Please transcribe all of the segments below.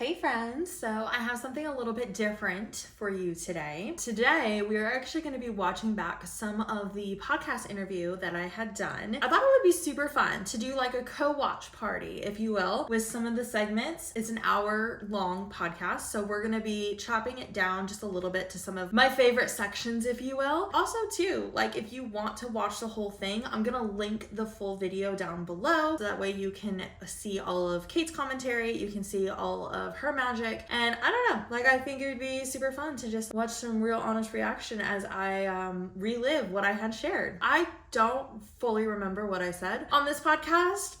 Hey friends, so I have something a little bit different for you today. Today, we are actually going to be watching back some of the podcast interview that I had done. I thought it would be super fun to do like a co-watch party, if you will, with some of the segments. It's an hour-long podcast, so we're going to be chopping it down just a little bit to some of my favorite sections, if you will. Also, too, like if you want to watch the whole thing, I'm going to link the full video down below, so that way you can see all of Kate's commentary, you can see all of her magic, and I don't know, like I think it would be super fun to just watch some real honest reaction as I relive what I had shared. I don't fully remember what I said on this podcast.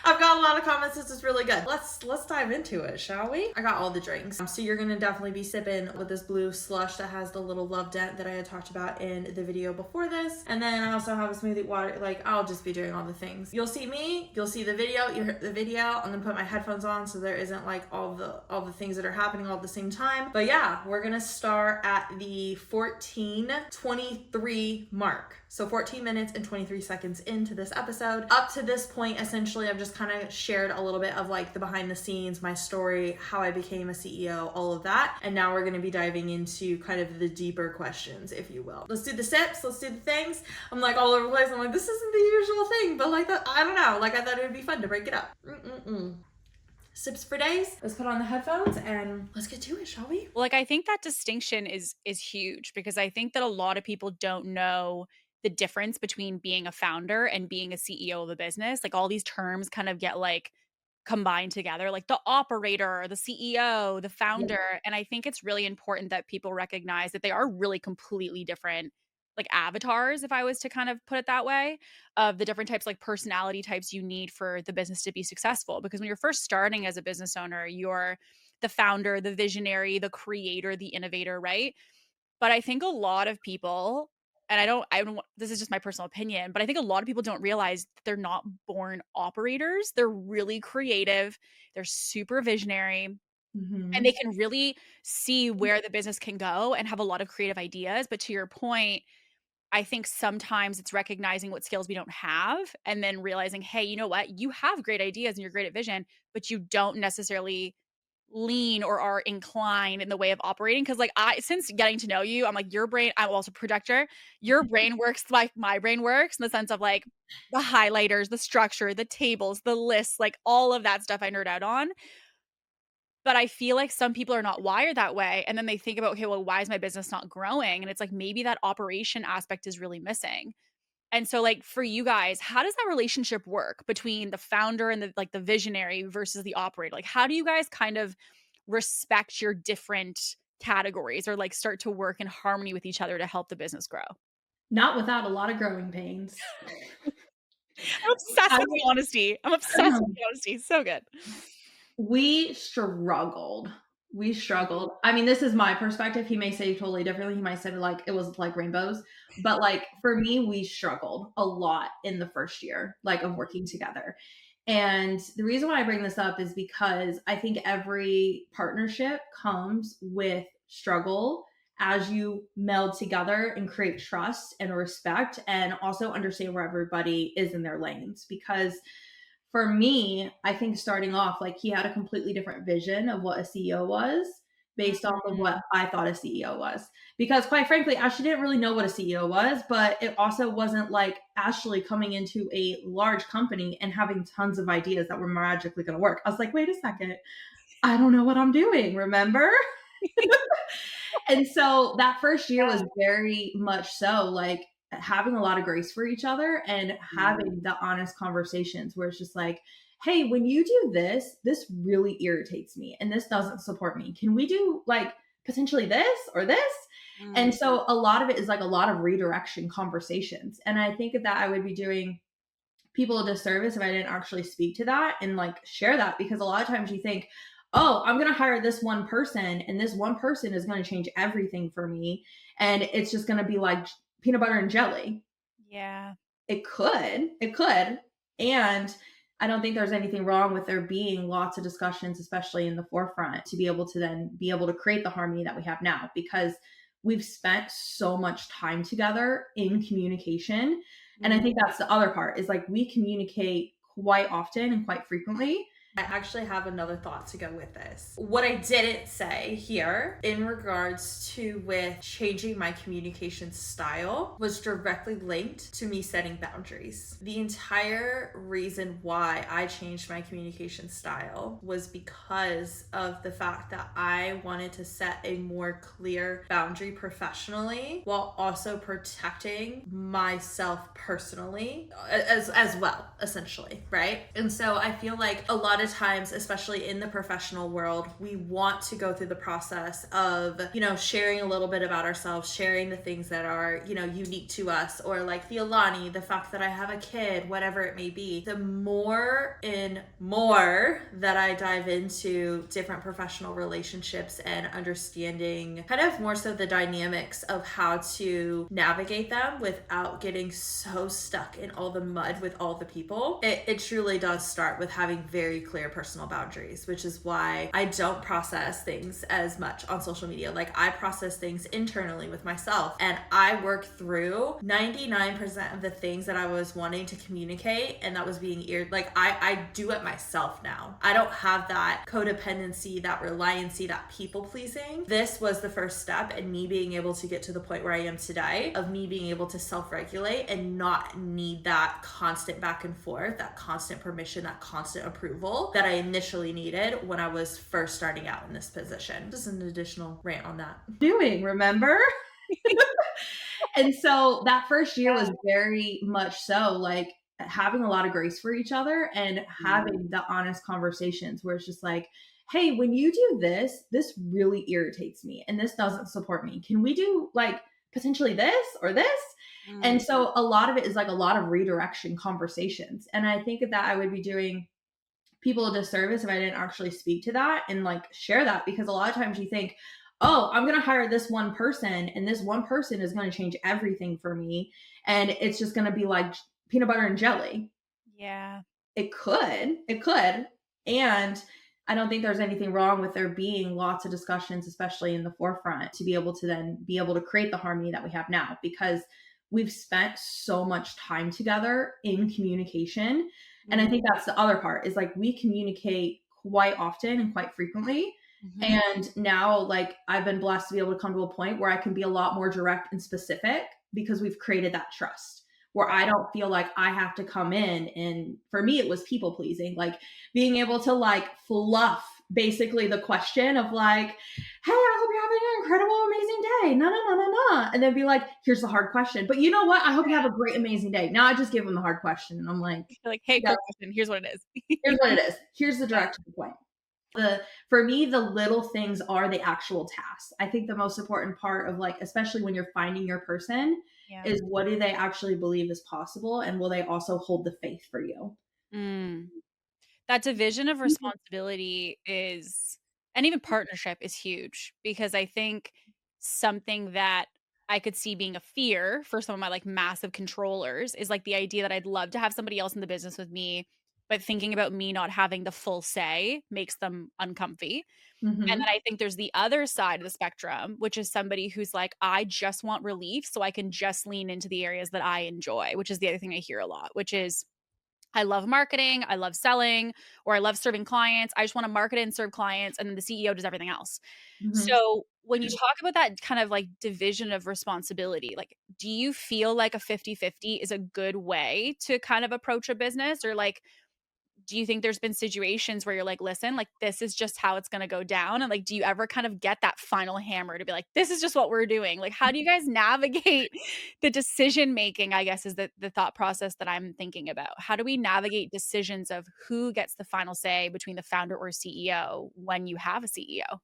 I've got a lot of comments. This is really good. Let's dive into it, shall we? I got all the drinks. So you're gonna definitely be sipping with this blue slush that has the little love dent that I had talked about in the video before this. And then I also have a smoothie water. Like I'll just be doing all the things. You'll see me, you'll see the video, you hear the video. I'm gonna put my headphones on so there isn't like all the things that are happening all at the same time. But yeah, we're gonna start at the 14:23 mark. So 14 minutes and 23 seconds into this episode. Up to this point, essentially, I've just kind of shared a little bit of like the behind the scenes, my story, how I became a CEO, all of that. And now we're going to be diving into kind of the deeper questions, if you will. Let's do the sips. Let's do the things. I'm like all over the place. I'm like, this isn't the usual thing, but like that, I don't know. Like I thought it would be fun to break it up. Sips for days. Let's put on the headphones and let's get to it, shall we? Like, I think that distinction is huge because I think that a lot of people don't know the difference between being a founder and being a CEO of a business. Like all these terms kind of get like combined together, like the operator, the CEO, the Yeah. founder. And I think it's really important that people recognize that they are really completely different like avatars, if I was to kind of put it that way, of the different types like personality types you need for the business to be successful. Because when you're first starting as a business owner, you're the founder, the visionary, the creator, the innovator, right? But I think a lot of people, and I don't, this is just my personal opinion, but I think a lot of people don't realize that they're not born operators. They're really creative, they're super visionary, and they Mm-hmm. can really see where the business can go and have a lot of creative ideas. But to your point, I think sometimes it's recognizing what skills we don't have and then realizing, hey, you know what? You have great ideas and you're great at vision, but you don't necessarily lean or are inclined in the way of operating. Cause like since getting to know you, I'm like, your brain, I'm also a projector. Your brain works like my brain works in the sense of like the highlighters, the structure, the tables, the lists, like all of that stuff I nerd out on. But I feel like some people are not wired that way. And then they think about, okay, well, why is my business not growing? And it's like maybe that operation aspect is really missing. And so like for you guys, how does that relationship work between the founder and the like the visionary versus the operator? Like how do you guys kind of respect your different categories or like start to work in harmony with each other to help the business grow? Not without a lot of growing pains. I'm obsessed I with the honesty. I'm obsessed with the honesty. So good. we struggled. We struggled. I mean, this is my perspective. He may say totally differently. He might say like it was like rainbows. But like for me, we struggled a lot in the first year, like of working together. And the reason why I bring this up is because I think every partnership comes with struggle as you meld together and create trust and respect and also understand where everybody is in their lanes. Because for me, I think starting off, like he had a completely different vision of what a CEO was based off of what I thought a CEO was. Because quite frankly, Ashley didn't really know what a CEO was, but it also wasn't like Ashley coming into a large company and having tons of ideas that were magically going to work. I was like, wait a second, I don't know what I'm doing, remember? And so that first year was very much so like having a lot of grace for each other and having the honest conversations where it's just like, hey, when you do this, this really irritates me and this doesn't support me. Can we do like potentially this or this? And so a lot of it is like a lot of redirection conversations. And I think that I would be doing people a disservice if I didn't actually speak to that and like share that, because a lot of times you think, oh, I'm going to hire this one person and this one person is going to change everything for me. And it's just going to be like peanut butter and jelly. Yeah. It could. It could. And I don't think there's anything wrong with there being lots of discussions, especially in the forefront, to be able to then be able to create the harmony that we have now, because we've spent so much time together in communication. And I think that's the other part is like we communicate quite often and quite frequently. I actually have another thought to go with this. What I didn't say here in regards to with changing my communication style was directly linked to me setting boundaries. The entire reason why I changed my communication style was because of the fact that I wanted to set a more clear boundary professionally while also protecting myself personally as well, essentially, right? And so I feel like a lot of times, especially in the professional world, we want to go through the process of, sharing a little bit about ourselves, sharing the things that are, unique to us, or like the Alani, the fact that I have a kid, whatever it may be. The more and more that I dive into different professional relationships and understanding kind of more so the dynamics of how to navigate them without getting so stuck in all the mud with all the people, it truly does start with having very clear personal boundaries, which is why I don't process things as much on social media. Like, I process things internally with myself, and I work through 99% of the things that I was wanting to communicate and that was being like I do it myself now. I don't have that codependency, that reliancy, that people pleasing. This was the first step in me being able to get to the point where I am today, of me being able to self-regulate and not need that constant back and forth, that constant permission, that constant approval that I initially needed when I was first starting out in this position. Just an additional rant on that. Remember? And so that first year was very much so like having a lot of grace for each other and having the honest conversations where it's just like, hey, when you do this, this really irritates me and this doesn't support me. Can we do like potentially this or this? And so a lot of it is like a lot of redirection conversations. And I think that I would be doing people a disservice if I didn't actually speak to that and like share that, because a lot of times you think, oh, I'm going to hire this one person and this one person is going to change everything for me. And it's just going to be like peanut butter and jelly. Yeah. It could. And I don't think there's anything wrong with there being lots of discussions, especially in the forefront, to be able to then be able to create the harmony that we have now, because we've spent so much time together in communication. And I think that's the other part, is like we communicate quite often and quite frequently. And now, like, I've been blessed to be able to come to a point where I can be a lot more direct and specific because we've created that trust where I don't feel like I have to come in. And for me, it was people pleasing, like being able to like fluff basically the question of like, hey, I hope you're having an incredible, amazing day. No. And then be like, here's the hard question. But you know what? I hope you have a great, amazing day. Now I just give them the hard question. And I'm like, hey, quick question. Here's what it is. Here's what it is. Here's the direct to the point. For me, the little things are the actual tasks. I think the most important part of like, especially when you're finding your person, is what do they actually believe is possible, and will they also hold the faith for you? That division of responsibility is, and even partnership is huge, because I think something that I could see being a fear for some of my like massive controllers is like the idea that I'd love to have somebody else in the business with me, but thinking about me not having the full say makes them uncomfy. And then I think there's the other side of the spectrum, which is somebody who's like, I just want relief so I can just lean into the areas that I enjoy, which is the other thing I hear a lot, which is, I love marketing, I love selling, or I love serving clients. I just want to market and serve clients, and then the CEO does everything else. So when you talk about that kind of like division of responsibility, like, do you feel like a 50-50 is a good way to kind of approach a business? Or like, do you think there's been situations where you're like, listen, like, this is just how it's going to go down? And like, do you ever kind of get that final hammer to be like, this is just what we're doing? Like, how do you guys navigate the decision making, I guess, is the thought process that I'm thinking about. How do we navigate decisions of who gets the final say between the founder or CEO when you have a CEO?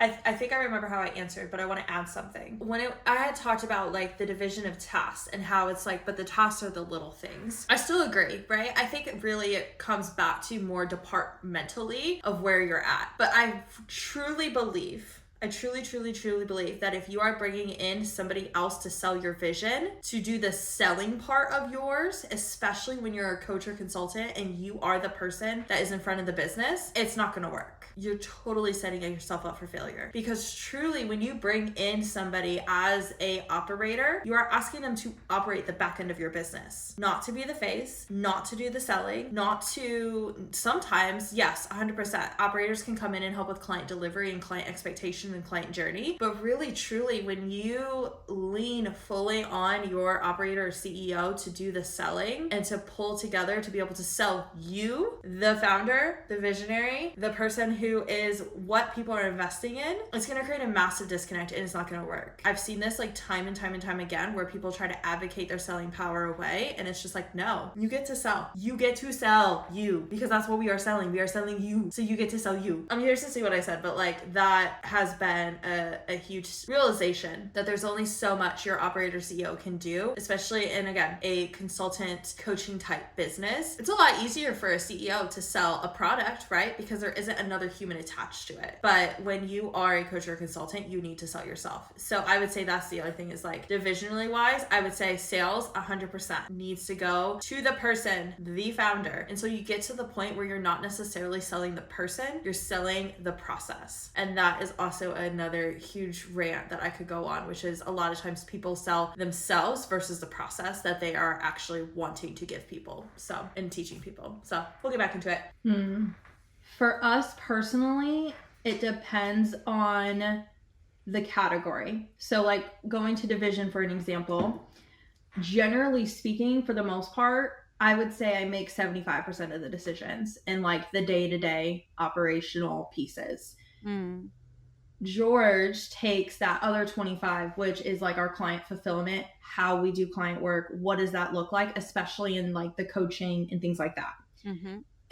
I think I remember how I answered, but I want to add something. I had talked about like the division of tasks and how it's like, but the tasks are the little things. I still agree, right? I think it comes back to more departmentally of where you're at. But I truly believe, I truly, truly, truly believe that if you are bringing in somebody else to sell your vision, to do the selling part of yours, especially when you're a coach or consultant and you are the person that is in front of the business, it's not going to work. You're totally setting yourself up for failure. Because truly, when you bring in somebody as a operator, you are asking them to operate the back end of your business, not to be the face, not to do the selling, not to, sometimes, yes, 100%, operators can come in and help with client delivery and client expectation and client journey. But really, truly, when you lean fully on your operator or CEO to do the selling and to pull together to be able to sell you, the founder, the visionary, the person who is what people are investing in, it's going to create a massive disconnect and it's not going to work. I've seen this like time and time and time again where people try to advocate their selling power away, and it's just like, no, you get to sell. You get to sell you, because that's what we are selling. We are selling you. So you get to sell you. I'm here to say what I said, but like that has been a huge realization that there's only so much your operator CEO can do, especially in, again, a consultant coaching type business. It's a lot easier for a CEO to sell a product, right? Because there isn't another human attached to it. But when you are a coach or consultant, you need to sell yourself. So I would say that's the other thing, is like divisionally wise, I would say sales 100% needs to go to the person, the founder. And so you get to the point where you're not necessarily selling the person, you're selling the process. And that is also another huge rant that I could go on, which is a lot of times people sell themselves versus the process that they are actually wanting to give people. So, and teaching people. So we'll get back into it. For us personally, it depends on the category. So like going to division, for an example, generally speaking, for the most part, I would say I make 75% of the decisions in like the day-to-day operational pieces. George takes that other 25, which is like our client fulfillment, how we do client work, what does that look like, especially in like the coaching and things like that.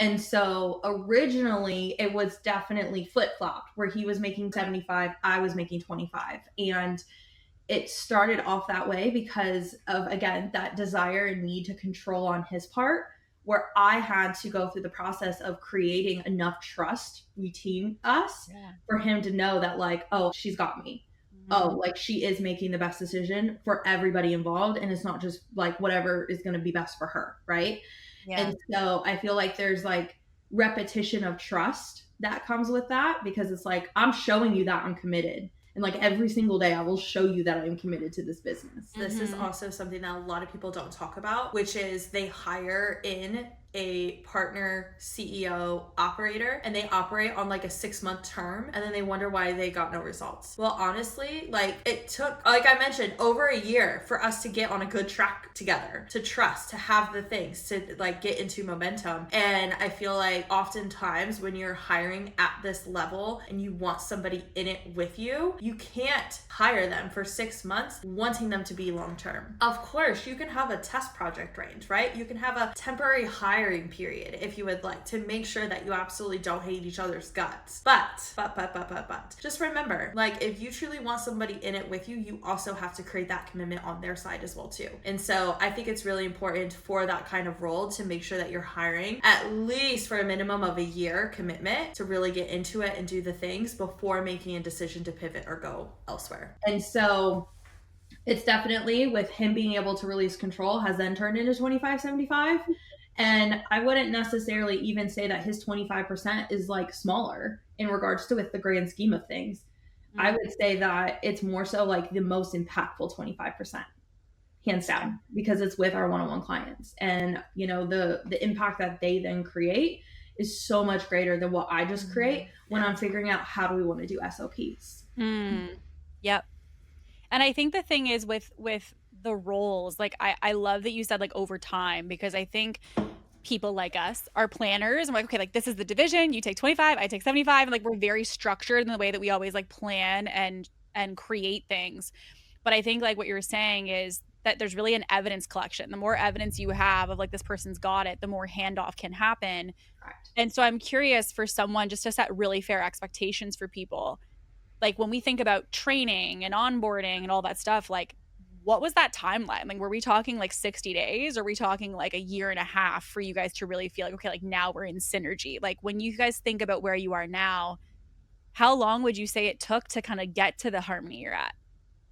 And so originally it was definitely flip-flopped, where he was making 75, I was making 25. And it started off that way because of, again, that desire and need to control on his part, where I had to go through the process of creating enough trust between us for him to know that like, oh, she's got me. Oh, like she is making the best decision for everybody involved. And it's not just like whatever is going to be best for her. Right. And so I feel like there's like repetition of trust that comes with that, because it's like, I'm showing you that I'm committed. And like every single day I will show you that I am committed to this business. This is also something that a lot of people don't talk about, which is they hire in a partner CEO operator and they operate on like a 6-month term, and then they wonder why they got no results. Well, honestly, like it took, like I mentioned, over a year for us to get on a good track together, to trust, to have the things, to like get into momentum. And I feel like oftentimes when you're hiring at this level and you want somebody in it with you, you can't hire them for 6 months wanting them to be long-term. Of course, you can have a test project range, right? You can have a temporary hiring period if you would like, to make sure that you absolutely don't hate each other's guts. But just remember, like if you truly want somebody in it with you, you also have to create that commitment on their side as well too. And so I think it's really important for that kind of role to make sure that you're hiring at least for a minimum of a year commitment to really get into it and do the things before making a decision to pivot or go elsewhere. And so it's definitely, with him being able to release control, has then turned into 25-75. And I wouldn't necessarily even say that his 25% is like smaller in regards to with the grand scheme of things. I would say that it's more so like the most impactful 25%, hands down, because it's with our one-on-one clients. And, you know, the impact that they then create is so much greater than what I just create when I'm figuring out how do we want to do SOPs. Yep. And I think the thing is with the roles, like I love that you said like over time, because I think people like us are planners. I'm like, okay, like this is the division, you take 25, I take 75. And like we're very structured in the way that we always like plan and create things. But I think like what you're saying is that there's really an evidence collection. The more evidence you have of like this person's got it, the more handoff can happen. Correct. And so I'm curious for someone just to set really fair expectations for people. Like when we think about training and onboarding and all that stuff, like what was that timeline? Like, were we talking like 60 days or are we talking like a year and a half for you guys to really feel like, okay, like now we're in synergy? Like when you guys think about where you are now, how long would you say it took to kind of get to the harmony you're at?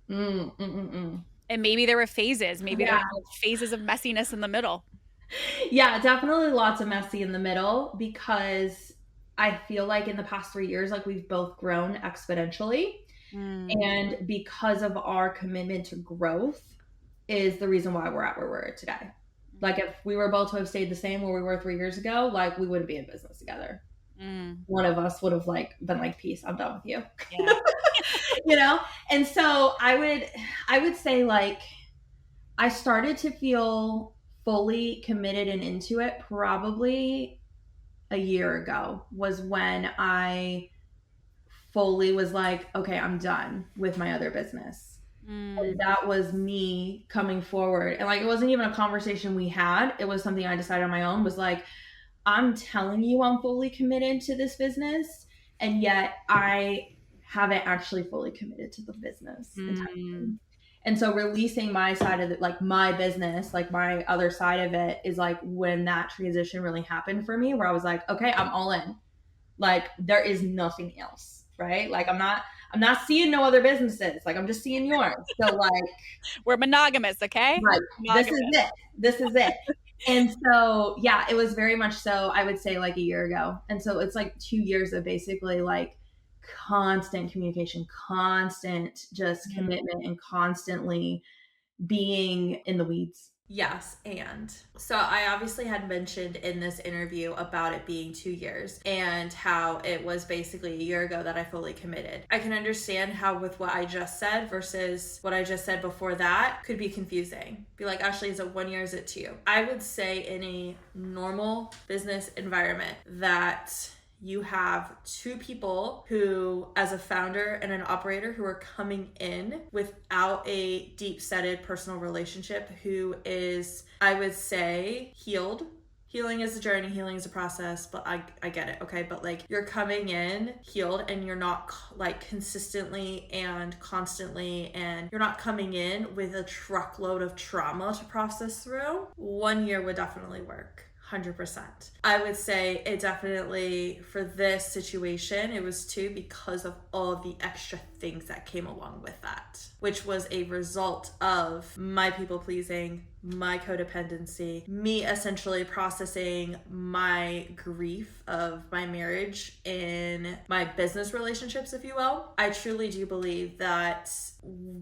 Mm, mm, mm, mm. And maybe there were phases, maybe there Yeah. were phases of messiness in the middle. Yeah, definitely lots of messy in the middle because I feel like in the past 3 years, like we've both grown exponentially. Mm, And because of our commitment to growth is the reason why we're at where we're at today. Like if we were both to have stayed the same where we were 3 years ago, like we wouldn't be in business together. mm, One of us would have like been like, peace, I'm done with you. yeah. You know? And so I would say like I started to feel fully committed and into it probably a year ago was when I fully was like, okay, I'm done with my other business. And Mm, that was me coming forward. And like, it wasn't even a conversation we had. It was something I decided on my own was like, I'm telling you, I'm fully committed to this business. And yet I haven't actually fully committed to the business mm, entirely. And so releasing my side of it, like my business, like my other side of it is like when that transition really happened for me, where I was like, okay, I'm all in. Like there is nothing else, right? Like I'm not seeing no other businesses. Like I'm just seeing yours. So like, we're monogamous, okay? right, this is Monogamous. it. This is it. And so yeah, it was very much so I would say like a year ago. And so it's like 2 years of basically like constant communication, constant just Mm, commitment and constantly being in the weeds. Yes, and so I obviously had mentioned in this interview about it being 2 years and how it was basically a year ago that I fully committed. I can understand how, with what I just said versus what I just said before that, could be confusing. Be like, Ashley, is it 1 year? Is it 2? I would say in a normal business environment that you have two people who, as a founder and an operator, who are coming in without a deep-setted personal relationship, who is, I would say, healed. Healing is a journey, healing is a process, but I get it, okay? But like you're coming in healed and you're not like consistently and constantly, and you're not coming in with a truckload of trauma to process through. 1 year would definitely work. 100%. I would say it definitely, for this situation, it was 2 because of all of the extra things that came along with that, which was a result of my people pleasing, my codependency, me essentially processing my grief of my marriage in my business relationships, if you will. I truly do believe that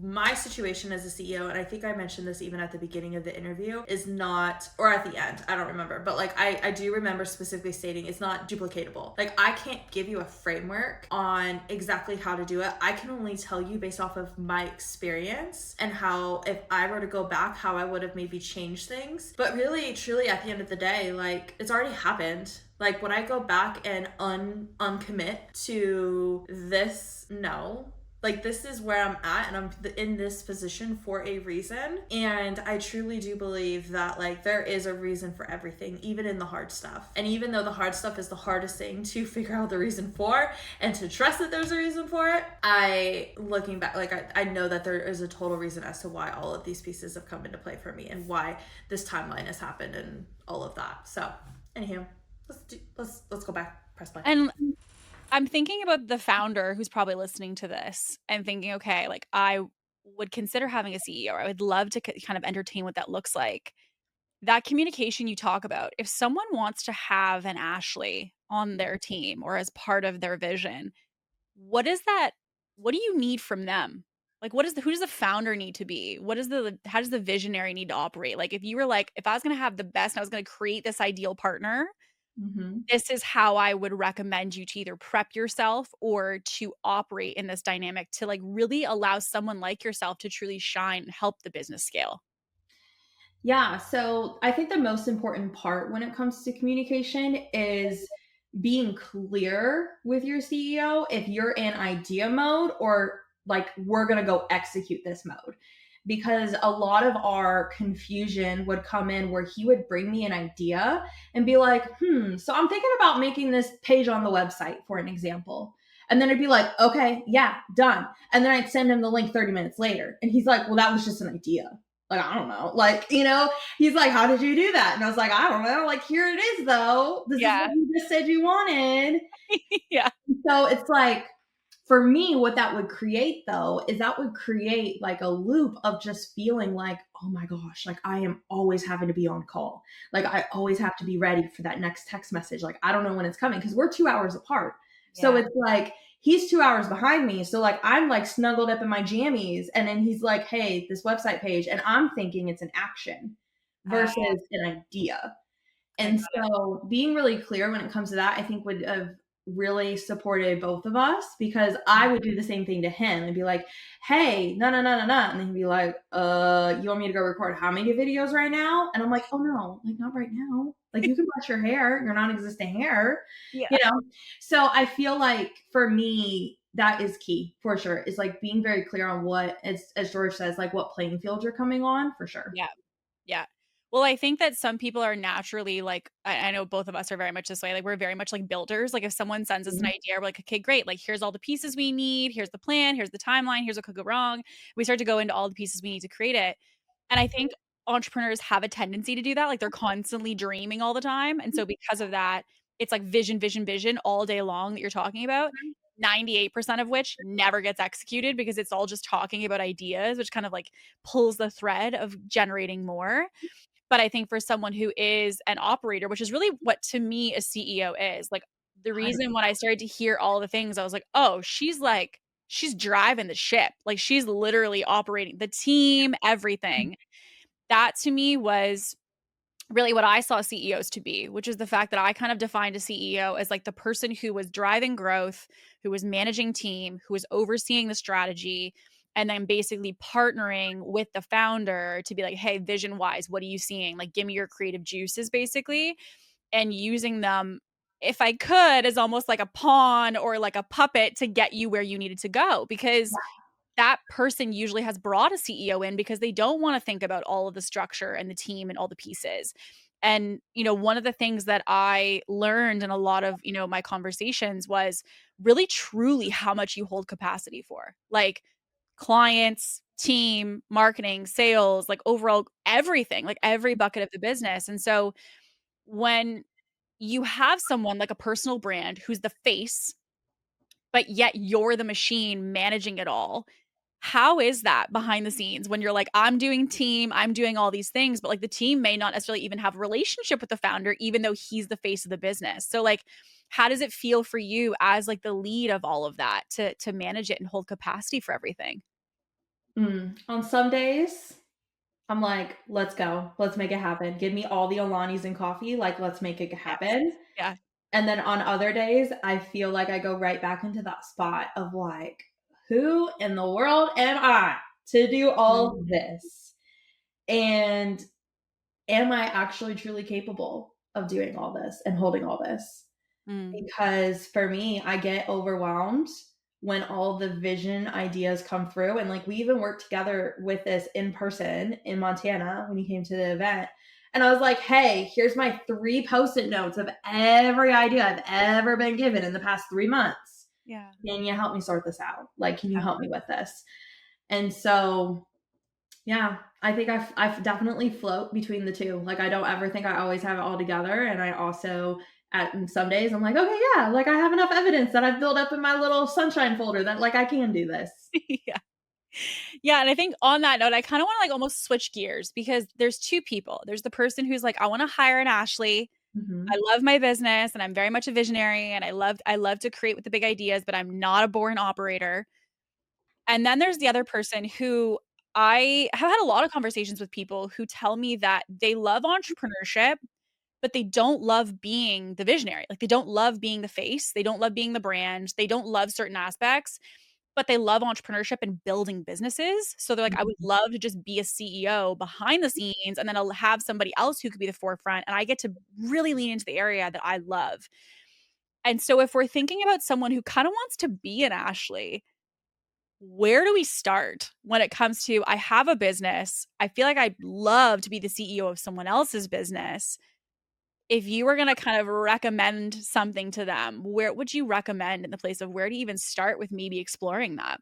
my situation as a CEO, and I think I mentioned this even at the beginning of the interview, is not, or at the end, I don't remember, but like I do remember specifically stating it's not duplicatable. Like I can't give you a framework on exactly how to do it. I can only tell you based off of my experience and how, if I were to go back, how I would have maybe changed things. But really, truly, at the end of the day, like it's already happened. Like would I go back and uncommit to this? No. Like this is where I'm at, and I'm in this position for a reason. And I truly do believe that like there is a reason for everything, even in the hard stuff. And even though the hard stuff is the hardest thing to figure out the reason for and to trust that there's a reason for it, looking back, like I know that there is a total reason as to why all of these pieces have come into play for me and why this timeline has happened and all of that. So anywho, let's go back, press play. And I'm thinking about the founder who's probably listening to this and thinking, okay, like I would consider having a CEO. I would love to kind of entertain what that looks like. That communication you talk about, if someone wants to have an Ashley on their team or as part of their vision, what is that? What do you need from them? Like, who does the founder need to be? How does the visionary need to operate? Like, if you were like, if I was going to have the best and I was going to create this ideal partner, Mm-hmm. this is how I would recommend you to either prep yourself or to operate in this dynamic to like really allow someone like yourself to truly shine and help the business scale. Yeah. So I think the most important part when it comes to communication is being clear with your CEO if you're in idea mode or like we're going to go execute this mode. Because a lot of our confusion would come in where he would bring me an idea and be like, so I'm thinking about making this page on the website, for an example. And then I'd be like, okay, yeah, done. And then I'd send him the link 30 minutes later. And he's like, well, that was just an idea. Like, I don't know. Like, he's like, how did you do that? And I was like, I don't know. Like, here it is, though. This is Yeah. what you just said you wanted. Yeah. So it's like, For me, what that would create though is that would create like a loop of just feeling like, oh my gosh, like I am always having to be on call. Like I always have to be ready for that next text message. Like I don't know when it's coming because we're 2 hours apart. So Yeah. it's like he's 2 hours behind me. So like I'm like snuggled up in my jammies and then he's like, hey, this website page. And I'm thinking it's an action versus an idea. I And got so being really clear when it comes to that, I think would have really supported both of us because I would do the same thing to him and be like, hey, no, no, no, no, no. And then he'd be like, you want me to go record how many videos right now? And I'm like, oh no, like not right now. Like you can brush your hair, your non-existent hair, Yeah. you know? So I feel like for me, that is key for sure. Is like being very clear on what, as George says, like what playing field you're coming on for sure. Yeah. Yeah. Well, I think that some people are naturally like, I know both of us are very much this way. Like, we're very much like builders. Like, if someone sends us an Mhm. idea, we're like, okay, great. Like, here's all the pieces we need. Here's the plan. Here's the timeline. Here's what could go wrong. We start to go into all the pieces we need to create it. And I think entrepreneurs have a tendency to do that. Like, they're constantly dreaming all the time. And so, because of that, it's like vision, vision, vision all day long that you're talking about. 98% of which never gets executed because it's all just talking about ideas, which kind of like pulls the thread of generating more. But I think for someone who is an operator, which is really what to me a CEO is, like the reason when I started to hear all the things, I was like, oh, she's driving the ship. Like she's literally operating the team, everything. That to me was really what I saw CEOs to be, which is the fact that I kind of defined a CEO as like the person who was driving growth, who was managing team, who was overseeing the strategy, and then basically partnering with the founder to be like, hey, vision wise, what are you seeing? Like, give me your creative juices, basically, and using them, if I could, as almost like a pawn or like a puppet to get you where you needed to go. Because that person usually has brought a CEO in because they don't want to think about all of the structure and the team and all the pieces. And, one of the things that I learned in a lot of, my conversations was really truly how much you hold capacity for. Like clients, team, marketing, sales, like overall everything, like every bucket of the business. And so when you have someone like a personal brand who's the face, but yet you're the machine managing it all, how is that behind the scenes when you're like, I'm doing team, I'm doing all these things, but like the team may not necessarily even have a relationship with the founder, even though he's the face of the business. So like, how does it feel for you as like the lead of all of that to manage it and hold capacity for everything? On some days, I'm like, let's go. Let's make it happen. Give me all the Alanis and coffee. Like, let's make it Yes. happen. Yeah. And then on other days, I feel like I go right back into that spot of like, who in the world am I to do all this? And am I actually truly capable of doing all this and holding all this? Mm. Because for me, I get overwhelmed when all the vision ideas come through. And like we even worked together with this in person in Montana when he came to the event. And I was like, hey, here's my 3 post-it notes of every idea I've ever been given in the past 3 months. Yeah. Can you help me sort this out? Like, can you help me with this? And so, yeah, I think I definitely float between the two. Like, I don't ever think I always have it all together. And I also, at some days, I'm like, okay, yeah, like I have enough evidence that I've built up in my little sunshine folder that like I can do this. Yeah. Yeah, and I think on that note, I kind of want to like almost switch gears because there's two people. There's the person who's like, I want to hire an Ashley. I Mhm. love my business and I'm very much a visionary and I love to create with the big ideas, but I'm not a boring operator. And then there's the other person who I have had a lot of conversations with people who tell me that they love entrepreneurship, but they don't love being the visionary. Like they don't love being the face, they don't love being the brand, they don't love certain aspects, but they love entrepreneurship and building businesses. So they're like, I would Mhm. love to just be a CEO behind the scenes and then I'll have somebody else who could be the forefront and I get to really lean into the area that I love. And so if we're thinking about someone who kind of wants to be an Ashley, where do we start when it comes to I have a business? I feel like I'd love to be the CEO of someone else's business. If you were going to kind of recommend something to them, where would you recommend in the place of where to even start with maybe exploring that?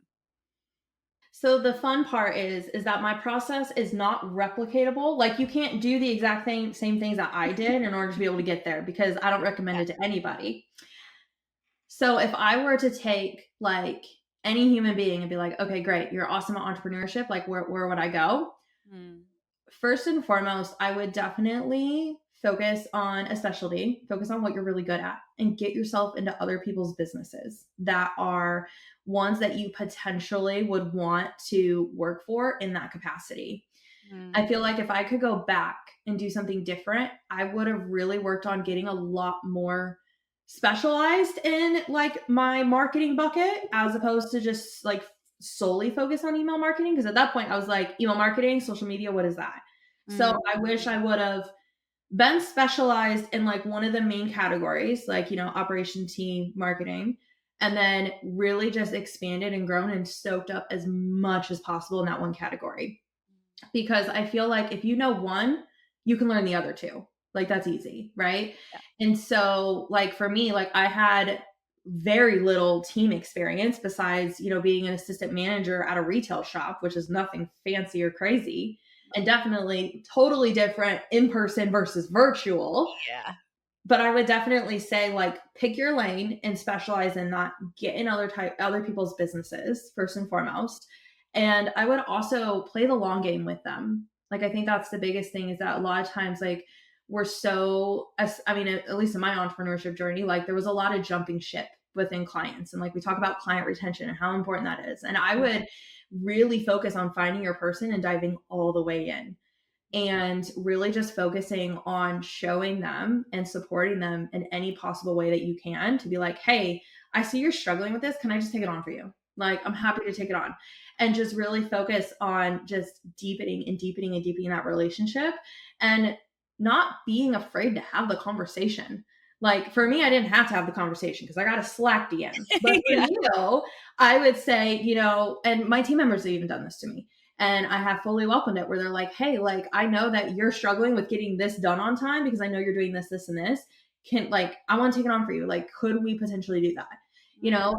So the fun part is that my process is not replicatable. Like you can't do the exact same things that I did in order to be able to get there because I don't recommend it to anybody. So if I were to take like any human being and be like, okay, great, you're awesome at entrepreneurship, like where would I go? Mm. First and foremost, I would definitely focus on a specialty, focus on what you're really good at, and get yourself into other people's businesses that are ones that you potentially would want to work for in that capacity. I Mm. feel like if I could go back and do something different, I would have really worked on getting a lot more specialized in like my marketing bucket as opposed to just like solely focus on email marketing. Because at that point, I was like, email marketing, social media, what is that? So Mm. I wish I would have been specialized in like one of the main categories, like, operation team marketing, and then really just expanded and grown and soaked up as much as possible in that one category, because I feel like if you know one, you can learn the other two. Like that's easy, right? Yeah. And so like for me, like I had very little team experience besides, being an assistant manager at a retail shop, which is nothing fancy or crazy, and definitely totally different in person versus virtual. Yeah. But I would definitely say like pick your lane and specialize in that, get in other people's businesses first and foremost. And I would also play the long game with them. Like I think that's the biggest thing, is that a lot of times like we're so, I mean, at least in my entrepreneurship journey, like there was a lot of jumping ship within clients, and like we talk about client retention and how important that is. And I would really focus on finding your person and diving all the way in, and really just focusing on showing them and supporting them in any possible way that you can, to be like, hey, I see you're struggling with this. Can I just take it on for you? Like, I'm happy to take it on. And just really focus on just deepening and deepening and deepening that relationship, and not being afraid to have the conversation. Like for me, I didn't have to have the conversation because I got a Slack DM. But for Yeah. you, I would say, and my team members have even done this to me, and I have fully welcomed it, where they're like, hey, like, I know that you're struggling with getting this done on time because I know you're doing this, this, and this. I want to take it on for you. Like, could we potentially do that?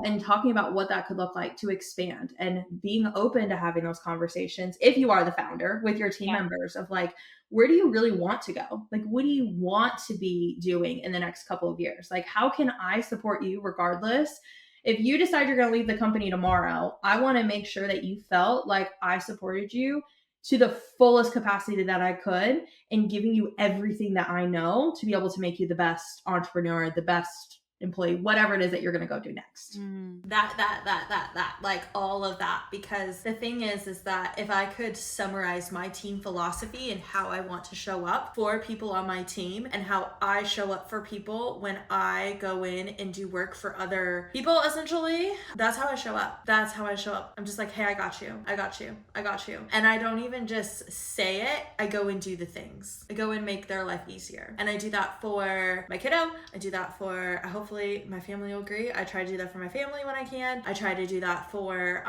And talking about what that could look like to expand, and being open to having those conversations, if you are the founder, with your team Yeah. members, of like, where do you really want to go? Like, what do you want to be doing in the next couple of years? Like, how can I support you regardless? If you decide you're going to leave the company tomorrow, I want to make sure that you felt like I supported you to the fullest capacity that I could, and giving you everything that I know to be able to make you the best entrepreneur, the best employee, whatever it is that you're going to go do next. That, like all of that. Because the thing is that if I could summarize my team philosophy and how I want to show up for people on my team, and how I show up for people when I go in and do work for other people, essentially, that's how I show up. That's how I show up. I'm just like, hey, I got you. I got you. I got you. And I don't even just say it. I go and do the things. I go and make their life easier. And I do that for my kiddo. I do that for, hopefully my family will agree, I try to do that for my family when I can. I try to do that for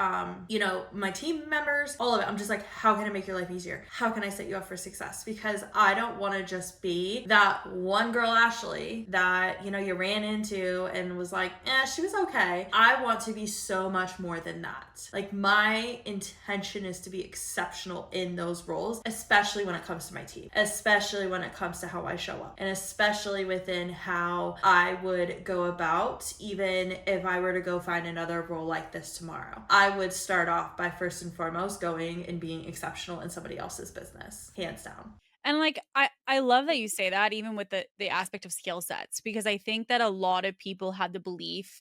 my team members, all of it. I'm just like, how can I make your life easier? How can I set you up for success? Because I don't want to just be that one girl, Ashley, that you ran into and was like, she was okay. I want to be so much more than that. Like, my intention is to be exceptional in those roles, especially when it comes to my team, especially when it comes to how I show up, and especially within how I would go about, even if I were to go find another role like this tomorrow. I would start off by first and foremost going and being exceptional in somebody else's business, hands down. And like I love that you say that, even with the aspect of skill sets, because I think that a lot of people have the belief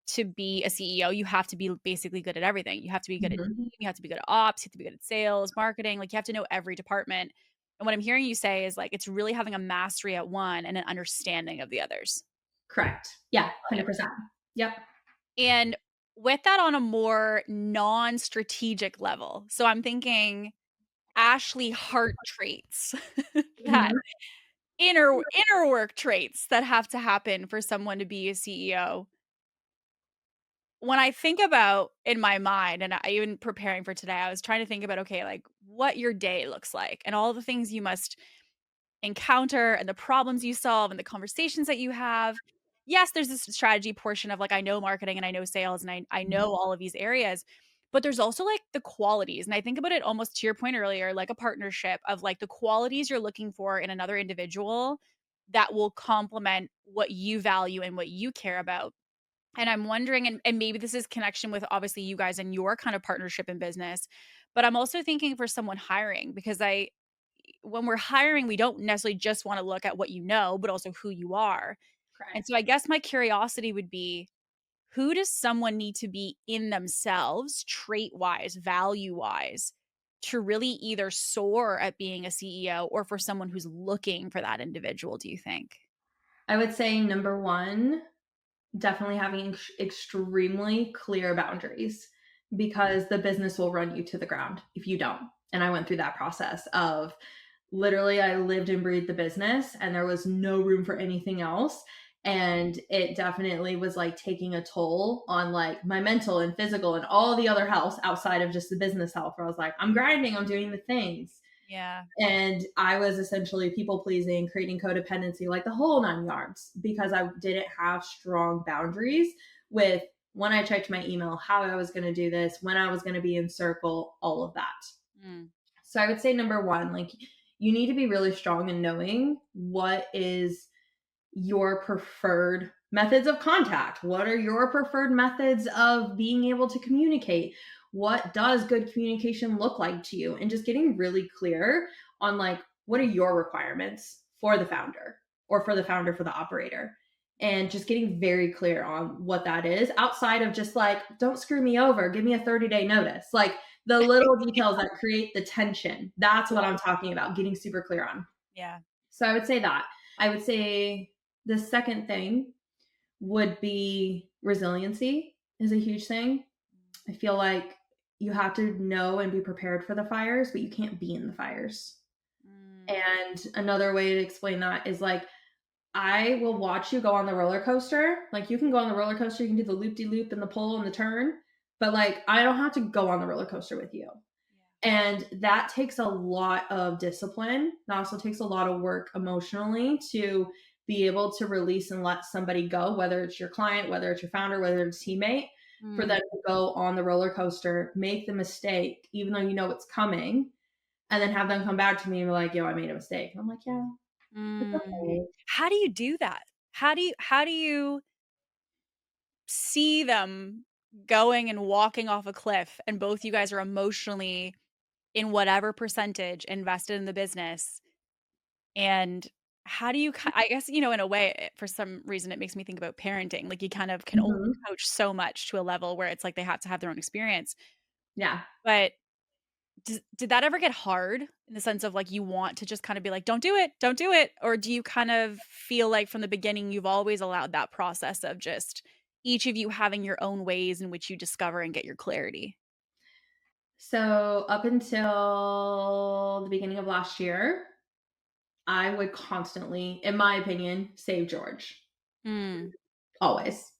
to be a CEO, you have to be basically good at everything. You have to be good at Mhm. team, you have to be good at ops, you have to be good at sales, marketing, like you have to know every department. And what I'm hearing you say is like it's really having a mastery at one and an understanding of the others. Correct. Yeah, 100%. Yep. And with that on a more non-strategic level. So I'm thinking Ashley heart traits that Mhm. inner work traits that have to happen for someone to be a CEO. When I think about in my mind, and I even preparing for today, I was trying to think about, okay, like what your day looks like and all the things you must encounter and the problems you solve and the conversations that you have. Yes, there's this strategy portion of like, I know marketing and I know sales and I Mhm. know all of these areas, but there's also like the qualities. And I think about it almost to your point earlier, like a partnership of like the qualities you're looking for in another individual that will complement what you value and what you care about. And I'm wondering, and maybe this is connection with obviously you guys and your kind of partnership in business, but I'm also thinking for someone hiring because when we're hiring, we don't necessarily just want to look at what you know, but also who you are. And Correct. so I guess my curiosity would be, who does someone need to be in themselves, trait wise, value wise, to really either soar at being a CEO or for someone who's looking for that individual, do you think? I would say number one, definitely having extremely clear boundaries because the business will run you to the ground if you don't. And I went through that process of literally, I lived and breathed the business and there was no room for anything else. And it definitely was like taking a toll on like my mental and physical and all the other health outside of just the business health, where I was like, I'm grinding, I'm doing the things. Yeah. And I was essentially people pleasing, creating codependency, like the whole 9 yards, because I didn't have strong boundaries with when I checked my email, how I was going to do this, when I was going to be in circle, all of that. Mm. So I would say number one, like you need to be really strong in knowing what is your preferred methods of contact. What are your preferred methods of being able to communicate? What does good communication look like to you? And just getting really clear on like, what are your requirements for the founder or for the founder for the operator? And just getting very clear on what that is outside of just like, don't screw me over, give me a 30-day notice. Like the little details that create the tension. That's what I'm talking about, getting super clear on. Yeah. So I would say that. I would say the second thing would be resiliency is a huge thing. I feel like you have to know and be prepared for the fires, but you can't be in the fires. Mm. And another way to explain that is like, I will watch you go on the roller coaster. Like you can go on the roller coaster, you can do the loop de loop and the pull and the turn, but like I don't have to go on the roller coaster with you. And that takes a lot of discipline. That also takes a lot of work emotionally to be able to release and let somebody go, whether it's your client, whether it's your founder, whether it's a teammate, for them to go on the roller coaster, make the mistake, even though you know it's coming, and then have them come back to me and be like, yo, I made a mistake. And I'm like, yeah, it's okay. How do you do that? How do you see them going and walking off a cliff and both you guys are emotionally in whatever percentage invested in the business? And how do you I guess, in a way, for some reason, it makes me think about parenting. Like, you kind of can only Mhm. coach so much to a level where it's like they have to have their own experience. Yeah. But did that ever get hard in the sense of, like, you want to just kinda be like, "Don't do it, don't do it," or do you kind of feel like from the beginning you've always allowed that process of just each of you having your own ways in which you discover and get your clarity? So up until the beginning of last year, I would constantly, in my opinion, save George. Mm, Always.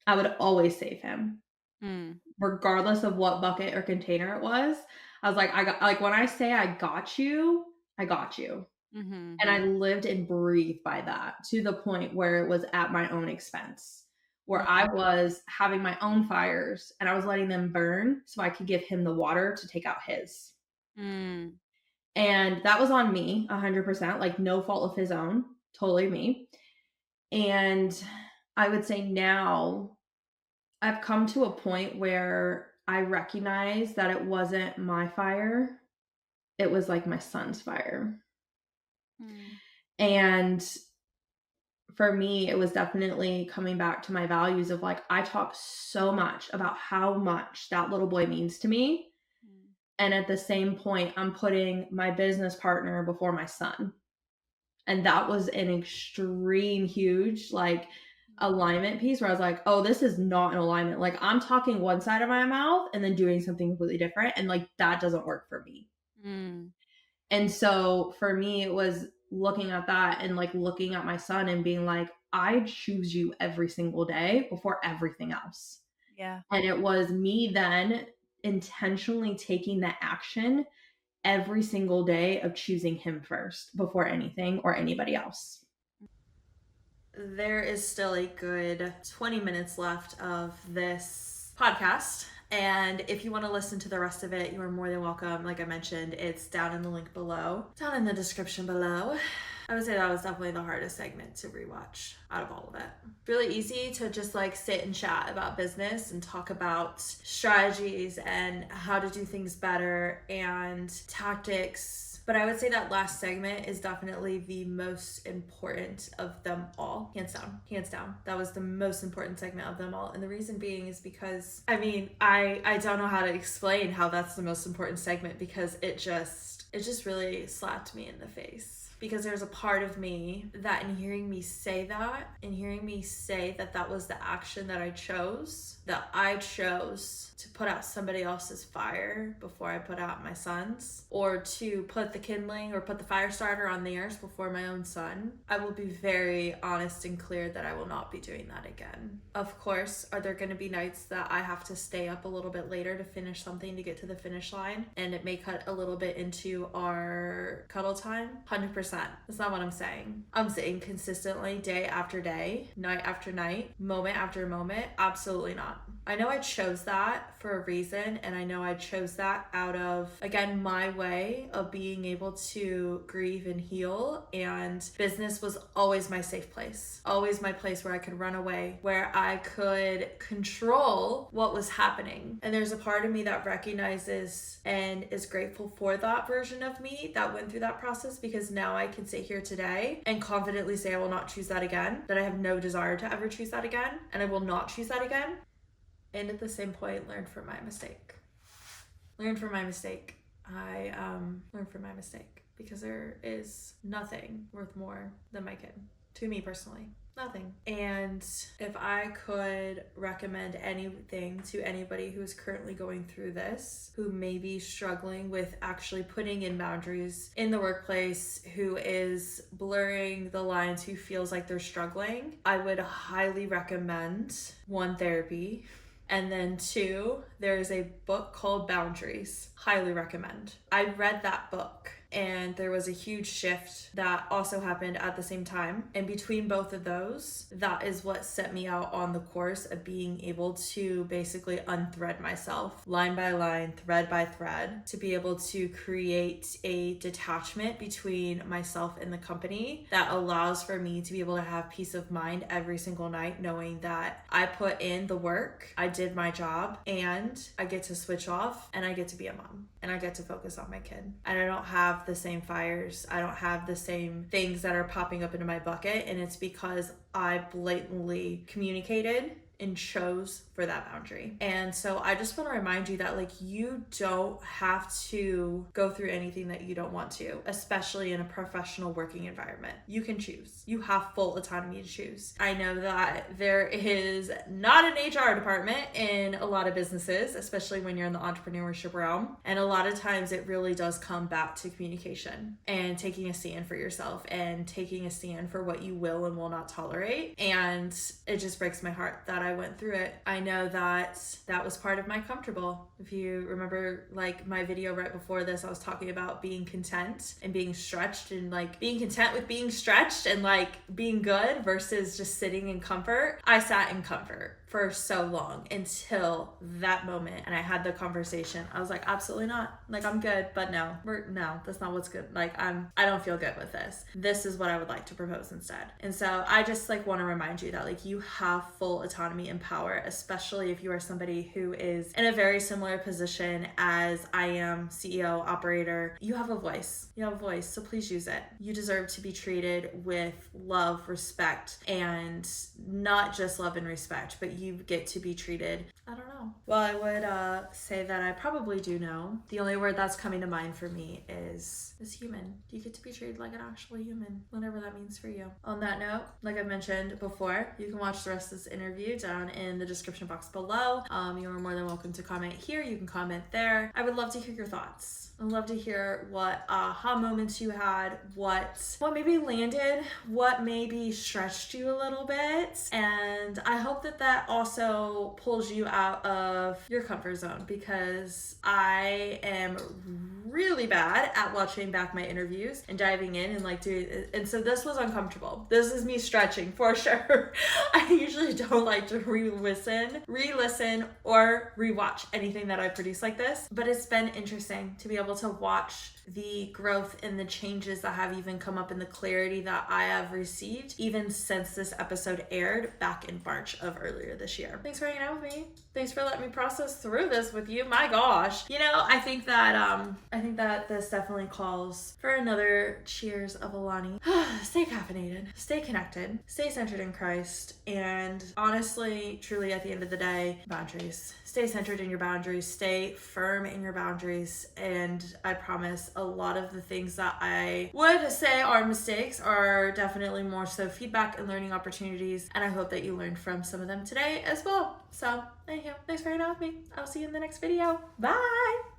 I would always save him, mm, regardless of what bucket or container it was. I was like, I got, like, when I say I got you, I got you. mhm, And I lived and breathed by that to the point where it was at my own expense, where I mm, was having my own fires and I was letting them burn so I could give him the water to take out his. mm, And that was on me 100%, like no fault of his own, totally me. And I would say now I've come to a point where I recognize that it wasn't my fire, it was like my son's fire. mm, And for me, it was definitely coming back to my values of like, I talk so much about how much that little boy means to me. mm. And at the same point, I'm putting my business partner before my son. And that was an extreme huge like alignment piece where I was like, oh, this is not an alignment. Like I'm talking one side of my mouth and then doing something completely different. And like that doesn't work for me. Mm, And so for me, it was looking at that and like looking at my son and being like, I choose you every single day before everything else. yeah. And it was me then intentionally taking that action every single day of choosing him first before anything or anybody else. There is still a good 20 minutes left of this podcast. And if you want to listen to the rest of it, you are more than welcome. Like I mentioned, it's down in the link below, down in the description below. I would say that was definitely the hardest segment to rewatch out of all of it. Really easy to just like sit and chat about business and talk about strategies and how to do things better and tactics. But I would say that last segment is definitely the most important of them all. Hands down. Hands down. That was the most important segment of them all. And the reason being is because, I mean, I don't know how to explain how that's the most important segment, because it just really slapped me in the face. Because there's a part of me that in hearing me say that, that was the action that I chose to put out somebody else's fire before I put out my son's, or to put the kindling or put the fire starter on theirs before my own son. I will be very honest and clear that I will not be doing that again. Of course, are there going to be nights that I have to stay up a little bit later to finish something to get to the finish line, and it may cut a little bit into our cuddle time? 100%. That's not what I'm saying. I'm saying consistently, day after day, night after night, moment after moment, absolutely not. I know I chose that for a reason, and I know I chose that out of, again, my way of being able to grieve and heal, and business was always my safe place. Always my place where I could run away, where I could control what was happening. And there's a part of me that recognizes and is grateful for that version of me that went through that process, because now I can sit here today and confidently say I will not choose that again, that I have no desire to ever choose that again, and I will not choose that again. And at the same point, learn from my mistake. I learned from my mistake, because there is nothing worth more than my kid, to me personally. Nothing. And if I could recommend anything to anybody who is currently going through this, who may be struggling with actually putting in boundaries in the workplace, who is blurring the lines, who feels like they're struggling, I would highly recommend, 1, therapy. And then 2, there's a book called Boundaries. Highly recommend. I read that book, and there was a huge shift that also happened at the same time. And between both of those, that is what set me out on the course of being able to basically unthread myself line by line, thread by thread, to be able to create a detachment between myself and the company that allows for me to be able to have peace of mind every single night, knowing that I put in the work, I did my job, and I get to switch off, and I get to be a mom, and I get to focus on my kid. And I don't have the same fires. I don't have the same things that are popping up into my bucket. And it's because I blatantly communicated and chose for that boundary. And so I just want to remind you that, like, you don't have to go through anything that you don't want to, especially in a professional working environment. You can choose. You have full autonomy to choose. I know that there is not an HR department in a lot of businesses, especially when you're in the entrepreneurship realm. And a lot of times it really does come back to communication and taking a stand for yourself and taking a stand for what you will and will not tolerate. And it just breaks my heart that I went through it. I know that that was part of my comfortable. If you remember, like, my video right before this, I was talking about being content and being stretched, and like being content with being stretched and like being good versus just sitting in comfort. I sat in comfort for so long until that moment, and I had the conversation. I was like, absolutely not. Like, I'm good, but no, that's not what's good. Like, I don't feel good with this. This is what I would like to propose instead. And so I just like want to remind you that, like, you have full autonomy and power, especially if you are somebody who is in a very similar position as I am, CEO, operator. You have a voice. So please use it. You deserve to be treated with love, respect, and not just love and respect, but you get to be treated, I don't know. Well, I would say that I probably do know. The only word that's coming to mind for me is human. You get to be treated like an actual human, whatever that means for you. On that note, like I mentioned before, you can watch the rest of this interview down in the description box below. You are more than welcome to comment here. You can comment there. I would love to hear your thoughts. I'd love to hear what aha moments you had, what maybe landed, what maybe stretched you a little bit. And I hope that also pulls you out of your comfort zone, because I am really bad at watching back my interviews and diving in and like doing it. And so this was uncomfortable. This is me stretching for sure. I usually don't like to re-listen or rewatch anything that I produce like this, but it's been interesting to be able to watch the growth and the changes that have even come up in the clarity that I have received even since this episode aired back in March of earlier this year. Thanks for hanging out with me. Thanks for letting me process through this with you. My gosh. You know, I think that this definitely calls for another cheers of Alani. Stay caffeinated, stay connected, stay centered in Christ, and honestly, truly at the end of the day, boundaries. Stay centered in your boundaries, stay firm in your boundaries, and I promise a lot of the things that I would say are mistakes are definitely more so feedback and learning opportunities, and I hope that you learned from some of them today as well. So, anyhow, thanks for hanging out with me. I'll see you in the next video. Bye!